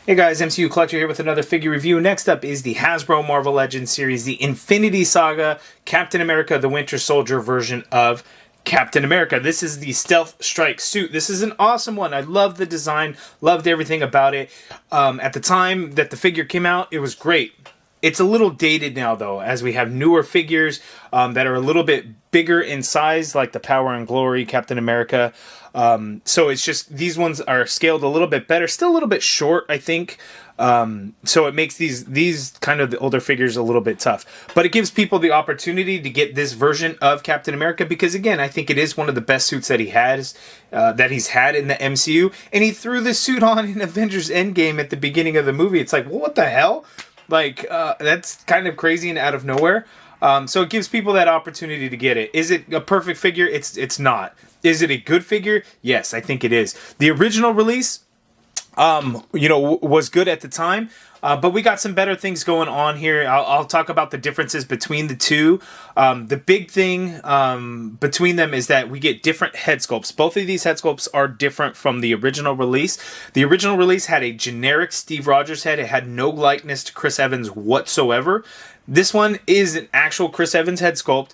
Hey guys, MCU Collector here with another figure review. Next up is the Hasbro Marvel Legends series, the Infinity Saga Captain America the Winter Soldier version of Captain America. This is the Stealth Strike suit. This is an awesome one. I love the design, loved everything about it. At the time that the figure came out, it was great. It's a little dated now, though, as we have newer figures that are a little bit bigger in size, like the Power and Glory Captain America. So it's just, these ones are scaled a little bit better. Still a little bit short, I think. So it makes these kind of the older figures a little bit tough. But it gives people the opportunity to get this version of Captain America because, again, I think it is one of the best suits that he has, that he's had in the MCU. And he threw this suit on in Avengers Endgame at the beginning of the movie. It's like, well, what the hell? Like, that's kind of crazy and out of nowhere. So it gives people that opportunity to get it. Is it a perfect figure? It's not. Is it a good figure? Yes, I think it is. The original release, was good at the time. But we got some better things going on here. I'll talk about the differences between the two. The big thing between them is that we get different head sculpts. Both of these head sculpts are different from the original release. The original release had a generic Steve Rogers head. It had no likeness to Chris Evans whatsoever. This one is an actual Chris Evans head sculpt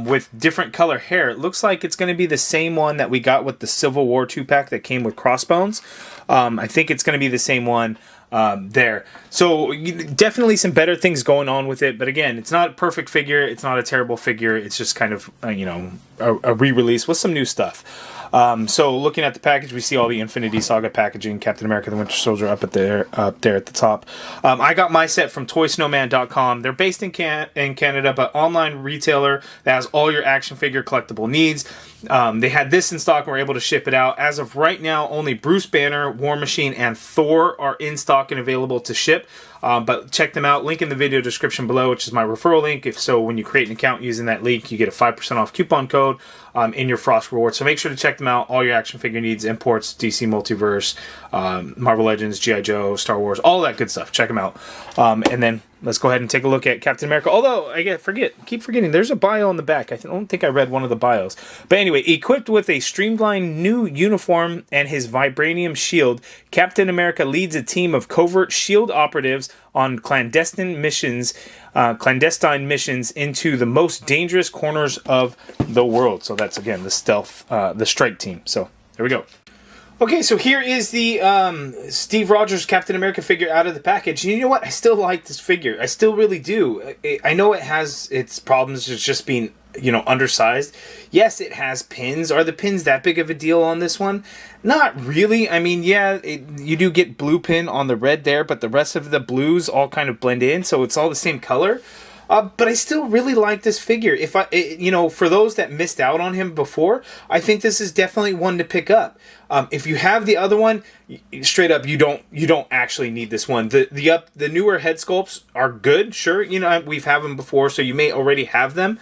with different color hair. It looks like it's going to be the same one that we got with the Civil War 2-pack that came with Crossbones. I think it's going to be the same one there. So definitely some better things going on with it. But again, it's not a perfect figure. It's not a terrible figure. It's just kind of, a re-release with some new stuff. So looking at the package, we see all the Infinity Saga packaging, Captain America the Winter Soldier up there at the top. I got my set from ToySnowman.com. They're based in Canada, but online retailer that has all your action figure collectible needs. They had this in stock and were able to ship it out. As of right now, only Bruce Banner, War Machine, and Thor are in stock and available to ship. But check them out. Link in the video description below, which is my referral link. If so, when you create an account using that link, you get a 5% off coupon code in your Frost Rewards. So make sure to check them out. All your action figure needs, imports, DC Multiverse, Marvel Legends, G.I. Joe, Star Wars, all that good stuff. Check them out. And then let's go ahead and take a look at Captain America. Although, I keep forgetting, there's a bio on the back. I don't think I read one of the bios. But anyway, equipped with a streamlined new uniform and his vibranium shield, Captain America leads a team of covert SHIELD operatives on clandestine missions into the most dangerous corners of the world. So that's, again, the strike team. So there we go. Okay, so here is the Steve Rogers Captain America figure out of the package. And you know what? I still like this figure. I still really do. I know it has its problems with just being, undersized. Yes, it has pins. Are the pins that big of a deal on this one? Not really. I mean, yeah, you do get blue pin on the red there, but the rest of the blues all kind of blend in, so it's all the same color. But I still really like this figure. For those that missed out on him before, I think this is definitely one to pick up. If you have the other one, straight up, you don't actually need this one. The newer head sculpts are good, sure. We've had them before, so you may already have them.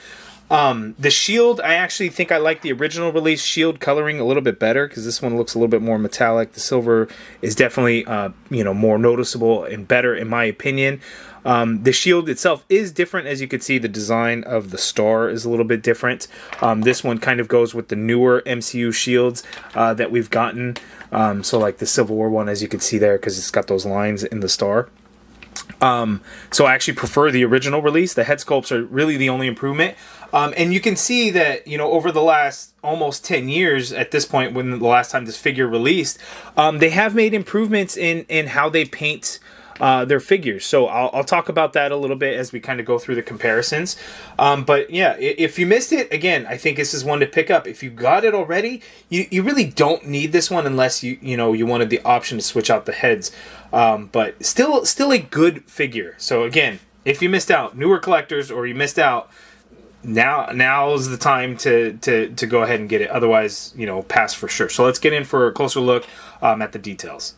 The shield, I actually think I like the original release shield coloring a little bit better because this one looks a little bit more metallic. The silver is definitely, more noticeable and better in my opinion. The shield itself is different. As you can see, the design of the star is a little bit different. This one kind of goes with the newer MCU shields that we've gotten. So like the Civil War one, as you can see there, because it's got those lines in the star. So I actually prefer the original release. The head sculpts are really the only improvement. And you can see that, over the last almost 10 years at this point, when the last time this figure released, they have made improvements in how they paint their figures. So I'll talk about that a little bit as we kind of go through the comparisons. But yeah, if you missed it, again, I think this is one to pick up. If you got it already, you really don't need this one unless you wanted the option to switch out the heads. But still a good figure. So again, if you missed out, newer collectors, or you missed out, now is the time to go ahead and get it. Otherwise, pass for sure. So let's get in for a closer look at the details.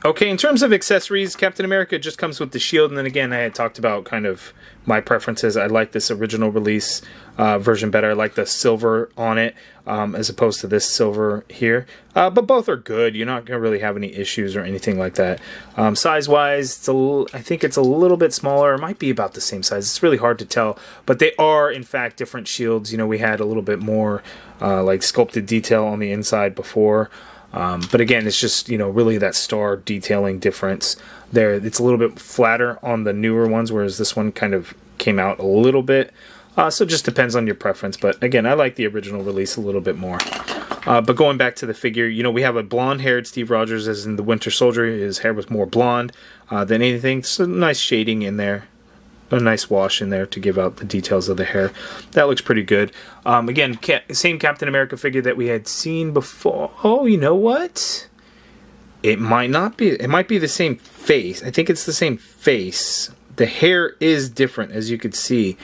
Okay, in terms of accessories, Captain America just comes with the shield, and then again, I had talked about kind of my preferences. I like this original release version better. I like the silver on it as opposed to this silver here. But both are good. You're not going to really have any issues or anything like that. Size-wise, I think it's a little bit smaller. It might be about the same size. It's really hard to tell. But they are, in fact, different shields. We had a little bit more like sculpted detail on the inside before. But again, it's just, you know, really that star detailing difference there. It's a little bit flatter on the newer ones, whereas this one kind of came out a little bit. So it just depends on your preference. But again, I like the original release a little bit more. But going back to the figure, you know, we have a blonde-haired Steve Rogers as in the Winter Soldier. His hair was more blonde than anything. So nice shading in there. A nice wash in there to give out the details of the hair. That looks pretty good. Again, same Captain America figure that we had seen before. Oh, you know what? It might not be. It might be the same face. I think it's the same face. The hair is different, as you could see.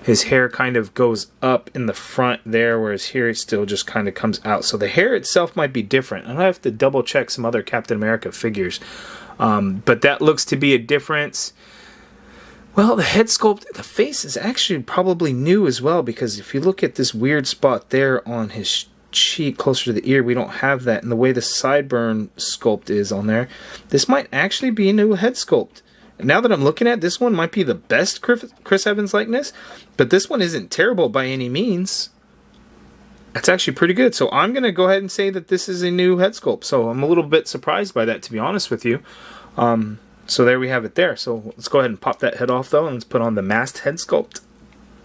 His hair kind of goes up in the front there, whereas here it still just kind of comes out. So the hair itself might be different. And I have to double check some other Captain America figures. But that looks to be a difference. Well, the head sculpt, the face is actually probably new as well, because if you look at this weird spot there on his cheek closer to the ear, we don't have that. And the way the sideburn sculpt is on there, this might actually be a new head sculpt. Now that I'm looking at this one, might be the best Chris Evans likeness, but this one isn't terrible by any means. That's actually pretty good. So I'm going to go ahead and say that this is a new head sculpt. So I'm a little bit surprised by that, to be honest with you. So there we have it there. So let's go ahead and pop that head off, though, and let's put on the masked head sculpt.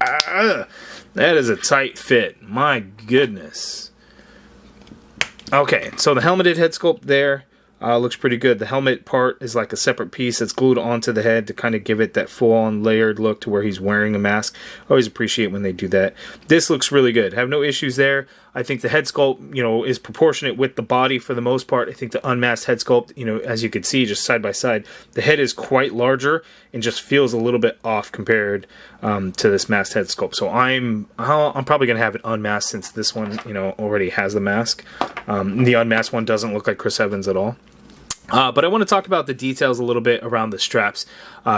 That is a tight fit. My goodness. Okay, so the helmeted head sculpt there looks pretty good. The helmet part is like a separate piece that's glued onto the head to kind of give it that full-on layered look to where he's wearing a mask. I always appreciate when they do that. This looks really good. Have no issues there. I think the head sculpt, you know, is proportionate with the body for the most part. I think the unmasked head sculpt, you know, as you can see, just side by side, the head is quite larger and just feels a little bit off compared to this masked head sculpt. So I'm probably going to have it unmasked, since this one, you know, already has the mask. The unmasked one doesn't look like Chris Evans at all. But I want to talk about the details a little bit around the straps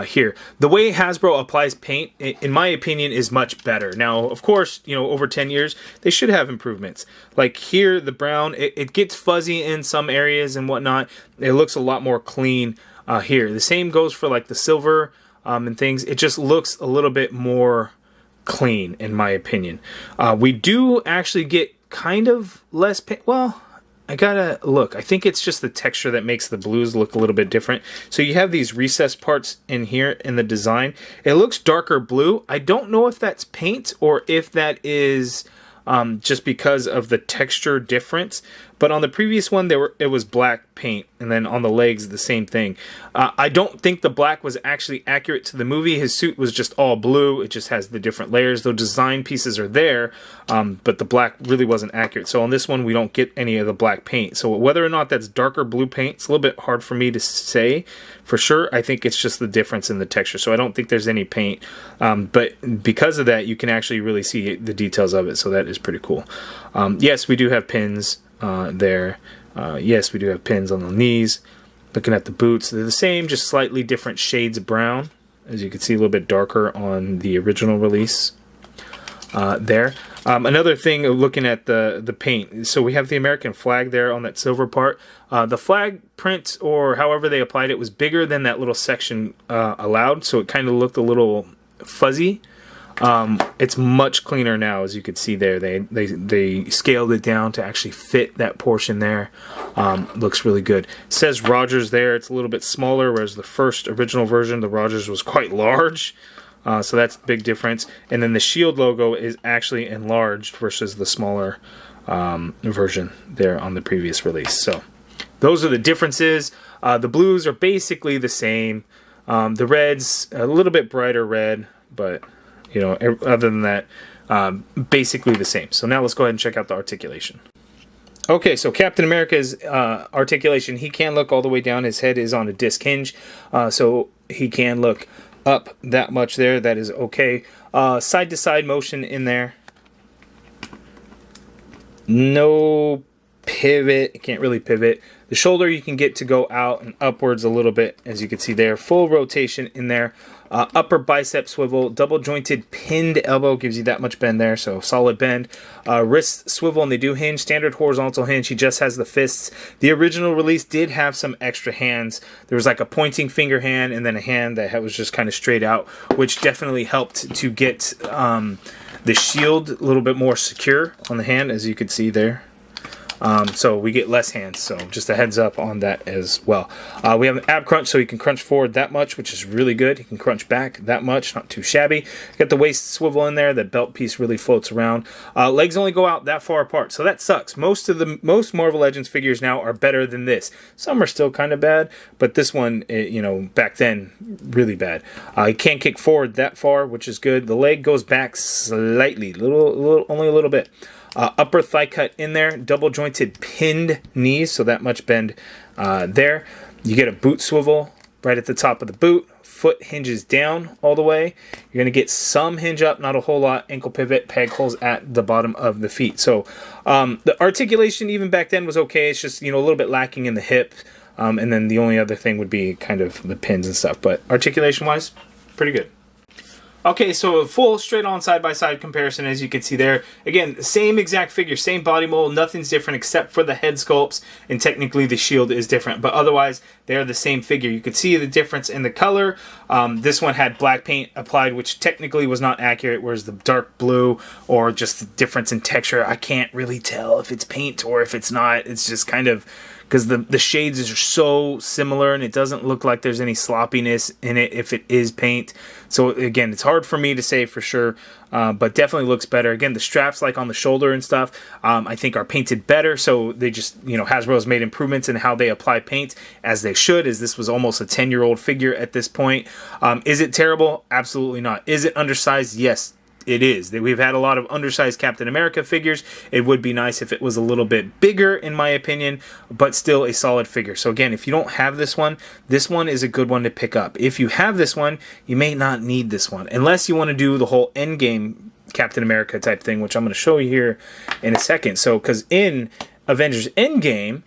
here. The way Hasbro applies paint, in my opinion, is much better. Now, of course, you know, over 10 years, they should have improvements. Like here, the brown, it gets fuzzy in some areas and whatnot. It looks a lot more clean here. The same goes for like the silver and things. It just looks a little bit more clean, in my opinion. We do actually get kind of less paint. Well, I gotta look. I think it's just the texture that makes the blues look a little bit different. So you have these recessed parts in here in the design. It looks darker blue. I don't know if that's paint or if that is just because of the texture difference. But on the previous one, it was black paint, and then on the legs, the same thing. I don't think the black was actually accurate to the movie. His suit was just all blue. It just has the different layers. The design pieces are there, but the black really wasn't accurate. So on this one, we don't get any of the black paint. So whether or not that's darker blue paint, it's a little bit hard for me to say for sure. I think it's just the difference in the texture. So I don't think there's any paint. But because of that, you can actually really see the details of it. So that is pretty cool. Yes, we do have pins there. Yes, we do have pins on the knees. Looking at the boots, they're the same, just slightly different shades of brown. As you can see, a little bit darker on the original release there. Another thing, looking at the paint, so we have the American flag there on that silver part. The flag print, or however they applied it, was bigger than that little section allowed, so it kind of looked a little fuzzy. It's much cleaner now, as you can see there. They scaled it down to actually fit that portion there. Looks really good. It says Rogers there. It's a little bit smaller, whereas the first original version, the Rogers, was quite large. So that's the big difference. And then the Shield logo is actually enlarged versus the smaller version there on the previous release. So those are the differences. The blues are basically the same. The reds, a little bit brighter red, but you know, other than that, basically the same. So now let's go ahead and check out the articulation. Okay, so Captain America's articulation, he can look all the way down. His head is on a disc hinge, so he can look up that much there. That is okay. Side-to-side motion in there. No pivot. Can't really pivot. The shoulder you can get to go out and upwards a little bit, as you can see there. Full rotation in there. Upper bicep swivel, double jointed pinned elbow gives you that much bend there, so solid bend. Wrist swivel, and they do hinge. Standard horizontal hinge. He just has the fists. The original release did have some extra hands. There was like a pointing finger hand and then a hand that was just kind of straight out, which definitely helped to get the shield a little bit more secure on the hand, as you can see there. So we get less hands. So just a heads up on that as well. We have an ab crunch, so he can crunch forward that much, which is really good. He can crunch back that much, not too shabby. Got the waist swivel in there. The belt piece really floats around. Legs only go out that far apart, so that sucks. Most Marvel Legends figures now are better than this. Some are still kind of bad, but this one, back then, really bad. He can't kick forward that far, which is good. The leg goes back slightly, only a little bit. Upper thigh cut in there, double jointed pinned knees, so that much bend there. You get a boot swivel right at the top of the boot. Foot hinges down all the way. You're going to get some hinge up, not a whole lot. Ankle pivot, peg holes at the bottom of the feet. So the articulation even back then was okay. It's just, a little bit lacking in the hip. And then the only other thing would be kind of the pins and stuff. But articulation-wise, pretty good. Okay, so a full straight-on side-by-side comparison, as you can see there. Again, same exact figure, same body mold, nothing's different except for the head sculpts, and technically the shield is different, but otherwise, they're the same figure. You could see the difference in the color. This one had black paint applied, which technically was not accurate, whereas the dark blue, or just the difference in texture, I can't really tell if it's paint or if it's not. It's just kind of... because the shades are so similar, and it doesn't look like there's any sloppiness in it if it is paint. So again, it's hard for me to say for sure, but definitely looks better. Again, the straps, like on the shoulder and stuff, I think are painted better. So they just, Hasbro has made improvements in how they apply paint, as they should, as this was almost a 10-year-old figure at this point. Is it terrible? Absolutely not. Is it undersized? Yes. It is. We've had a lot of undersized Captain America figures. It would be nice if it was a little bit bigger, in my opinion, but still a solid figure. So again, if you don't have this one is a good one to pick up. If you have this one, you may not need this one, unless you want to do the whole Endgame Captain America type thing, which I'm going to show you here in a second. So, because in Avengers Endgame,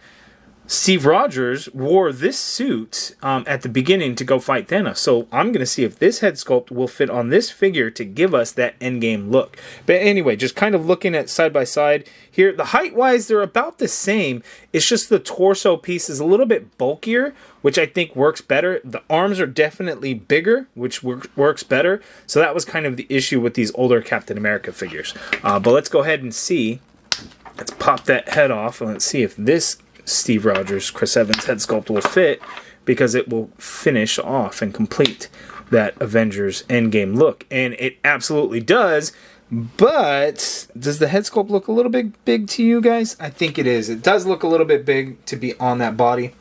Steve Rogers wore this suit at the beginning to go fight Thanos. So I'm going to see if this head sculpt will fit on this figure to give us that Endgame look. But anyway, just kind of looking at side by side here, the height-wise, they're about the same. It's just the torso piece is a little bit bulkier, which I think works better. The arms are definitely bigger, which works better. So that was kind of the issue with these older Captain America figures. But let's go ahead and see. Let's pop that head off, and let's see if this Steve Rogers, Chris Evans head sculpt will fit, because it will finish off and complete that Avengers Endgame look. And it absolutely does, but does the head sculpt look a little bit big to you guys? I think it is. It does look a little bit big to be on that body.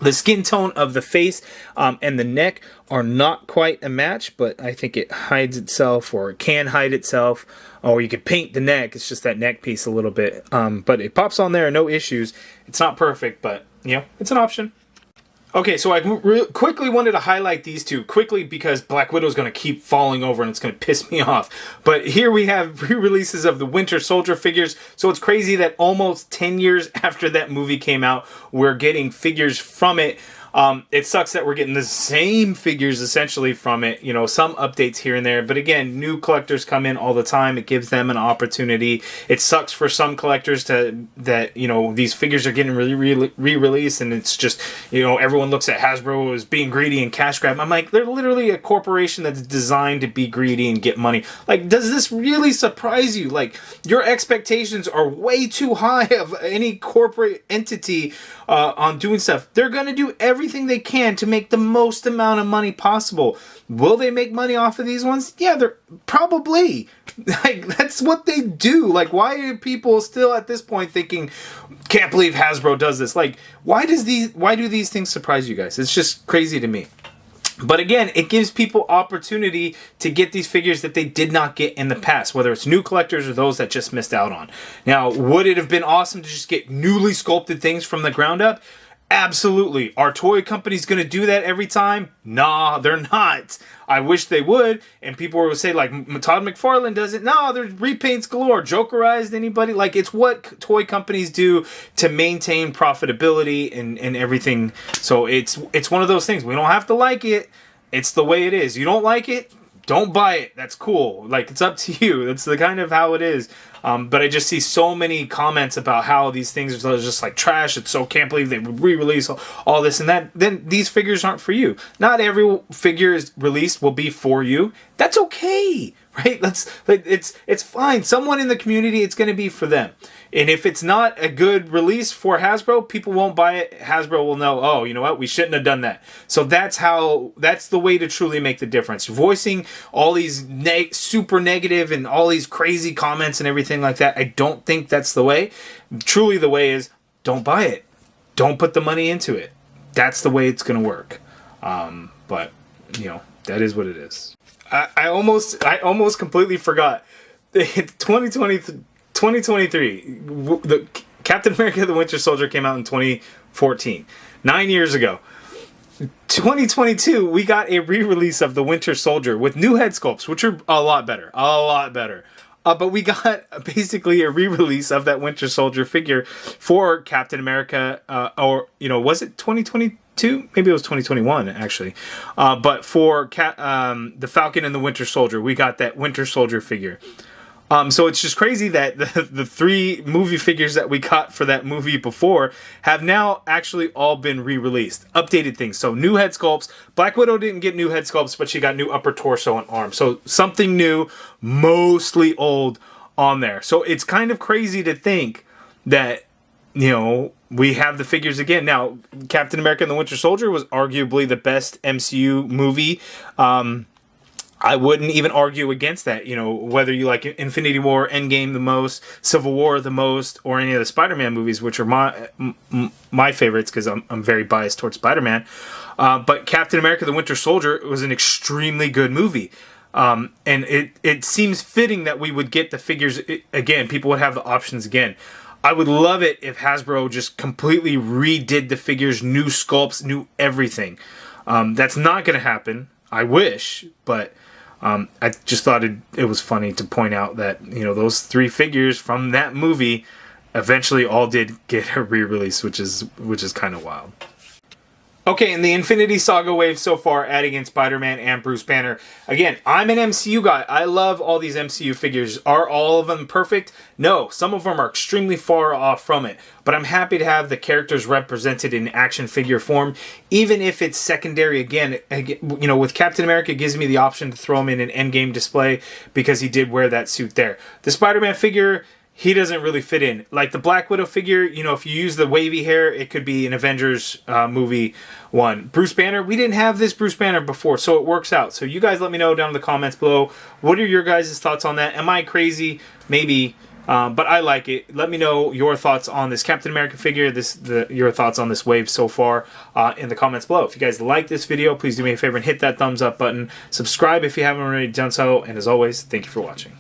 The skin tone of the face and the neck are not quite a match, but I think it hides itself, or it can hide itself, or you could paint the neck. It's just that neck piece a little bit. But it pops on there, no issues. It's not perfect, but, it's an option. Okay, so I quickly wanted to highlight these two quickly, because Black Widow is going to keep falling over and it's going to piss me off. But here we have re-releases of the Winter Soldier figures. So it's crazy that almost 10 years after that movie came out, we're getting figures from it. It sucks that we're getting the same figures essentially from it, some updates here and there. But again, new collectors come in all the time. It gives them an opportunity. It sucks for some collectors that these figures are getting re-released, and it's just, everyone looks at Hasbro as being greedy and cash grab. I'm like, they're literally a corporation that's designed to be greedy and get money. Like, does this really surprise you? Like, your expectations are way too high of any corporate entity on doing stuff. They're going to do everything they can to make the most amount of money possible. Will they make money off of these ones? Yeah, they're probably. Like, that's what they do. Like, why are people still at this point thinking, can't believe Hasbro does this? Like, why do these things surprise you guys? It's just crazy to me. But again, it gives people opportunity to get these figures that they did not get in the past, whether it's new collectors or those that just missed out on. Now, would it have been awesome to just get newly sculpted things from the ground up? Absolutely. Are toy companies going to do that every time? Nah, they're not. I wish they would. And people would say, like, Todd McFarlane does it. No, there's repaints galore. Jokerized anybody? Like, it's what toy companies do to maintain profitability and everything. So it's one of those things. We don't have to like it. It's the way it is. You don't like it? Don't buy it. That's cool. Like, it's up to you. That's the kind of how it is. But I just see so many comments about how these things are just like trash. It's so, can't believe they would re-release all this and that. Then these figures aren't for you. Not every figure is released will be for you. That's okay. right? It's fine. Someone in the community, it's going to be for them. And if it's not a good release for Hasbro, people won't buy it. Hasbro will know, oh, you know what? We shouldn't have done that. So that's the way to truly make the difference. Voicing all these super negative and all these crazy comments and everything like that, I don't think that's the way. Truly the way is, don't buy it. Don't put the money into it. That's the way it's going to work. But, you know, that is what it is. I almost completely forgot. 2023, the Captain America the Winter Soldier came out in 2014. 9 years ago. 2022, we got a re-release of the Winter Soldier with new head sculpts, which are a lot better. But we got basically a re-release of that Winter Soldier figure for Captain America, or, you know, was it 2022? Maybe it was 2021, actually. But for the Falcon and the Winter Soldier, we got that Winter Soldier figure. So it's just crazy that the 3 movie figures that we got for that movie before have now actually all been re-released. Updated things. So new head sculpts. Black Widow didn't get new head sculpts, but she got new upper torso and arm. So something new, mostly old on there. So it's kind of crazy to think that, you know, we have the figures again. Now, Captain America and the Winter Soldier was arguably the best MCU movie. I wouldn't even argue against that. You know, whether you like Infinity War, Endgame the most, Civil War the most, or any of the Spider-Man movies, which are my favorites because I'm very biased towards Spider-Man. But Captain America: The Winter Soldier was an extremely good movie. And it seems fitting that we would get the figures again. People would have the options again. I would love it if Hasbro just completely redid the figures, new sculpts, new everything. That's not going to happen. I wish, but I just thought it was funny to point out that, you know, those 3 figures from that movie eventually all did get a re-release, which is kind of wild. Okay, in the Infinity Saga wave so far, adding in Spider-Man and Bruce Banner. Again, I'm an MCU guy. I love all these MCU figures. Are all of them perfect? No, some of them are extremely far off from it. But I'm happy to have the characters represented in action figure form, even if it's secondary. Again, you know, with Captain America, it gives me the option to throw him in an Endgame display because he did wear that suit there. The Spider-Man figure, he doesn't really fit in. Like the Black Widow figure, you know, if you use the wavy hair, it could be an Avengers movie one. Bruce Banner, we didn't have this Bruce Banner before, so it works out. So you guys let me know down in the comments below. What are your guys' thoughts on that? Am I crazy? Maybe. But I like it. Let me know your thoughts on this Captain America figure, your thoughts on this wave so far in the comments below. If you guys like this video, please do me a favor and hit that thumbs up button. Subscribe if you haven't already done so. And as always, thank you for watching.